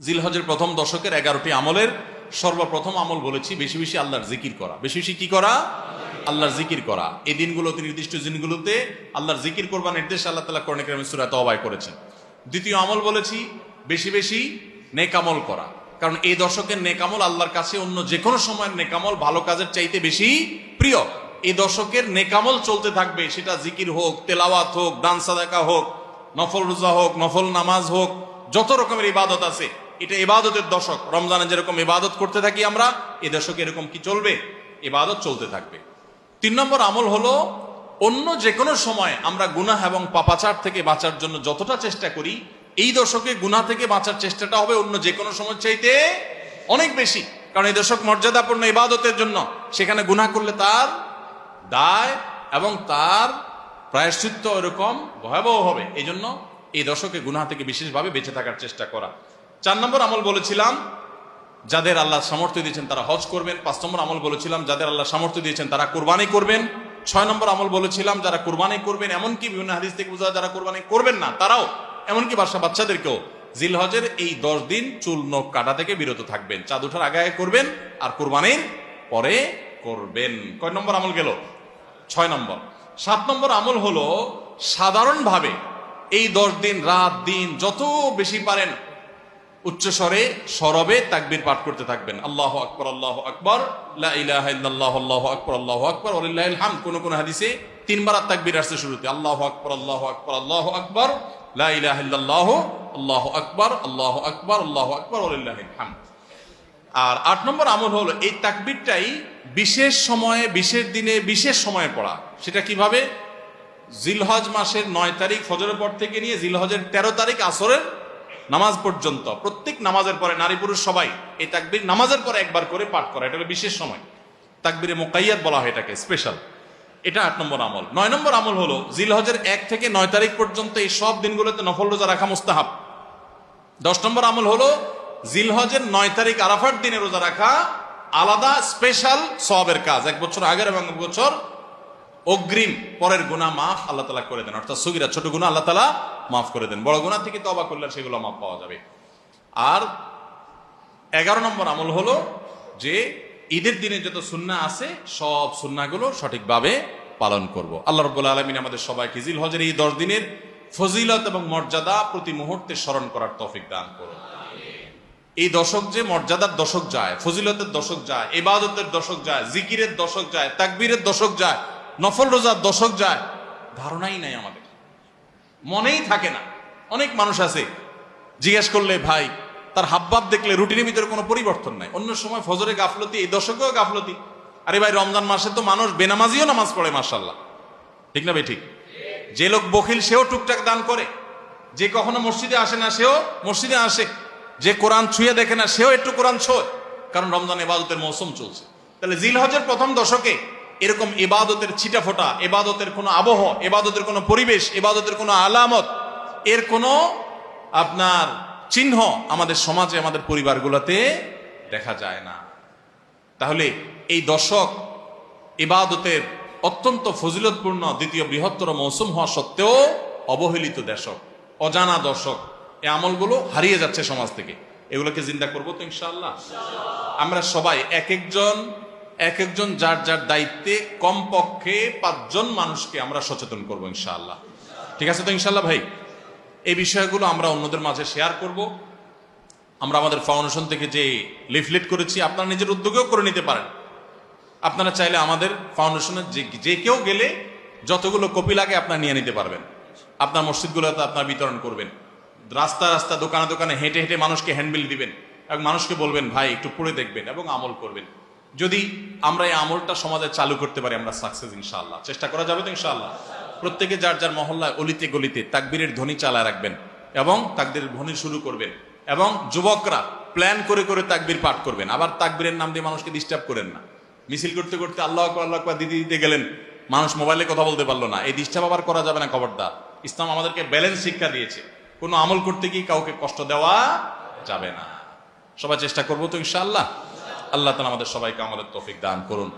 জিলহজের প্রথম দশকের 11টি আমলের সর্বপ্রথম আমল বলেছি বেশি বেশি আল্লাহর জিকির করা। বেশি বেশি কি করা? আল্লাহর জিকির করা। এই দিনগুলোতে, নির্দিষ্ট দিনগুলোতে আল্লাহর জিকির করবার নির্দেশ আল্লাহ তাআলা কোরআনে কারিমে সূরা তাওবায় করেছেন। দ্বিতীয় আমল বলেছি বেশি বেশি নেক আমল করা, কারণ এই দশকের নেক আমল আল্লাহর কাছে অন্য যে কোনো সময়ের নেক আমল ভালো কাজের চাইতে বেশি প্রিয়। এই দশকের নেক আমল চলতে থাকবে, সেটা জিকির হোক, তেলাওয়াত হোক, দান সাদাকা হোক, নফল রোজা হোক, নফল নামাজ হোক, যত রকমের ইবাদত আছে, এটা ইবাদতের দশক। রমজানে যেরকম ইবাদত করতে থাকি আমরা, এই দশকে এরকম কি চলবে? ইবাদত চলতে থাকবে। 3 নম্বর আমল হলো অন্য যে কোনো সময় আমরা গুনাহ এবং পাপাচার থেকে বাঁচার জন্য যতটা চেষ্টা করি, এই দশকে গুনাহ থেকে বাঁচার চেষ্টাটা হবে অন্য যে কোনো সময় চাইতে অনেক বেশি। কারণ এই দশক মর্যাদাপূর্ণ ইবাদতের জন্য, সেখানে গুনাহ করলে তার দায় এবং তার প্রায়শ্চিত্ত এরকম ভয়াবহ হবে। এই জন্য এই দশকে গুনাহ থেকে বিশেষভাবে বেঁচে থাকার চেষ্টা করা। 4 নম্বর আমল বলেছিলাম যাদের আল্লাহ সামর্থ্য দিয়েছেন তারা হজ করবেন। 5 নম্বর আমল বলেছিলাম যাদের আল্লাহ সামর্থ্য দিয়েছেন তারা কুরবানি করবেন। 6 নম্বর আমল বলেছিলাম যারা কুরবানি করবেন, এমনকি বিভিন্ন হাদিস থেকে বোঝা যারা কুরবানি করবেন না তারাও, এমনকি বাচ্চাদেরকেও জিলহজের এই 10 দিন চুল নখ কাটা থেকে বিরত থাকবেন। চাঁদ ওঠার আগে আগে করবেন আর কুরবানির পরে করবেন। কয় নম্বর আমল গেল? 6 নম্বর। 7 নম্বর আমল হলো সাধারণভাবে এই 10 দিন রাত দিন যত বেশি পারেন উচ্চস্বরে সরবে তাকবীর পাঠ করতে থাকবেন। আল্লাহু আকবার, আল্লাহু আকবার, লা ইলাহা ইল্লাল্লাহ, আল্লাহু আকবার, আল্লাহু আকবার, ওয়ালিল্লাহিল হামদ। কোন হাদিসে 3 বার তাকবীর আসছে শুরুতে, আল্লাহু আকবার, আল্লাহু আকবার, আল্লাহু আকবার, লা ইলাহা ইল্লাল্লাহ, আল্লাহু আকবার, আল্লাহু আকবার, আল্লাহু আকবার, ওয়ালিল্লাহিল হামদ। আর 8 নম্বর আমল হলো এই তাকবীরটাই বিশেষ সময়ে, বিশেষ দিনে, বিশেষ সময়ে পড়া। সেটা কিভাবে? জিলহজ মাসের 9 তারিখ ফজরের পর থেকে নিয়ে জিলহজের 13 তারিখ আসরের নামাজ পর্যন্ত প্রত্যেক নামাজের পরে নারী পুরুষ সবাই এই তাকবীর নামাজের পরে একবার করে পাঠ করা। এটা হলো বিশেষ সময়, তাকবীরে মুকাইয়াদ বলা হয় এটাকে, স্পেশাল। এটা 8 নম্বর আমল। 9 নম্বর আমল হলো জিলহজের 1 থেকে 9 তারিখ পর্যন্ত এই সব দিনগুলোতে নফল রোজা রাখা মুস্তাহাব। 10 নম্বর আমল হলো জিলহজের 9 তারিখ আরাফার দিনে রোজা রাখা আলাদা স্পেশাল সওয়াবের কাজ। 1 বছর আগের এবং 1 বছর অগ্রিম পরের গুনাহ মাফ আল্লাহ তাআলা করে দেন। অর্থাৎ সগীরা ছোট গুনাহ আল্লাহ তাআলা মাফ করে দেন, বড় গুনাহ থেকে তওবা করলে সেগুলো মাফ পাওয়া যাবে। আর 11 নম্বর আমল হলো যে ঈদের দিনে যত সুন্নাহ আছে সব সুন্নাহগুলো সঠিকভাবে পালন করব। আল্লাহ রাব্বুল আলামিন আমাদের সবাইকে জিলহজের এই 10 দিনের ফজিলত এবং মর্যাদা প্রতি মুহূর্তে স্মরণ করার তৌফিক দান করুন। এই দশক যে মর্যাদার দশক যায়, ফজিলতের দশক যায়, ইবাদতের দশক যায়, জিকিরের দশক যায়, তাকবীরের দশক যায়, নফল রোজার দশক যায়, ধারণাই নাই আমাদের, মনেই থাকে না। অনেক মানুষ আছে জিজ্ঞেস করলে ভাই তার হাবভাব দেখলে রুটিনের ভিতরে কোনো পরিবর্তন নাই। অন্য সময় ফজরে গাফলতি, এই দশকেও গাফলতি। আরে ভাই রমজান মাসে তো মানুষ বেনামাজিও নামাজ পড়ে, মাশাআল্লাহ, ঠিক না ভাই? ঠিক। যে লোক বখিল সেও টুকটাক দান করে, যে কখনো মসজিদে আসে না সেও মসজিদে আসে, যে কোরআন ছুঁয়ে দেখে না সেও একটু কোরআন ছোঁয়, কারণ রমজান ইবাদতের মৌসুম চলছে। তাহলে জিলহজের প্রথম দশকে এরকম ইবাদতের ছিটাফোঁটা, ইবাদতের কোনো আবহ, ইবাদতের কোনো পরিবেশ, ইবাদতের কোনো আলামত, এর কোনো আপনার চিহ্ন আমাদের সমাজে, আমাদের পরিবারগুলোতে দেখা যায় না। তাহলে এই দশক ইবাদতের অত্যন্ত ফজিলতপূর্ণ দ্বিতীয় বৃহত্তর মৌসুম হওয়া সত্ত্বেও অবহেলিত দশক, অজানা দশক। এই আমলগুলো হারিয়ে যাচ্ছে সমাজ থেকে। এগুলোকে জিন্দা করবো তো ইনশাআল্লাহ। আমরা সবাই এক একজন যার যার দায়িত্বে কমপক্ষে 5 জন মানুষকে আমরা সচেতন করবো ইনশাআল্লাহ। ঠিক আছে তো ইনশাআল্লাহ ভাই? এই বিষয়গুলো আমরা অন্যদের মাঝে শেয়ার করব। আমরা আমাদের ফাউন্ডেশন থেকে যে লিফলেট করেছি আপনারা নিজের উদ্যোগেও করে নিতে পারেন। আপনারা চাইলে আমাদের ফাউন্ডেশনের যে কেউ গেলে যতগুলো কপি লাগে আপনারা নিয়ে নিতে পারবেন। আপনার মসজিদগুলোতে আপনারা বিতরণ করবেন, রাস্তা রাস্তা দোকানে দোকানে হেঁটে হেঁটে মানুষকে হ্যান্ডবিল দিবেন এবং মানুষকে বলবেন ভাই একটু পড়ে দেখবেন এবং আমল করবেন। যদি আমরা এই আমলটা সমাজে চালু করতে পারি আমরা সাকসেস ইনশাআল্লাহ। চেষ্টা করা যাবে তো ইনশাআল্লাহ। প্রত্যেকে যার যার মহল্লায় অলিতে গলিতে তাকবীরের ধ্বনি চালায় রাখবেন এবং তাকবীরের ধ্বনি শুরু করবেন, এবং যুবকরা প্ল্যান করে করে তাকবীর পাঠ করবেন। আবার তাকবীরের নাম দিয়ে মানুষকে ডিস্টার্ব করেন না। মিছিল করতে করতে আল্লাহু আকবার, আল্লাহু আকবার দিতে দিতে গেলেন, মানুষ মোবাইলে কথা বলতে পারলো না, এই ডিস্টার্ব আবার করা যাবে না, খবরদার। ইসলাম আমাদেরকে ব্যালেন্স শিক্ষা দিয়েছে, কোনো আমল করতে গিয়ে কাউকে কষ্ট দেওয়া যাবে না। সবাই চেষ্টা করবো তো ইনশাআল্লাহ। আল্লাহ তাআলা আমাদের সবাইকে আমলের তৌফিক দান করুন।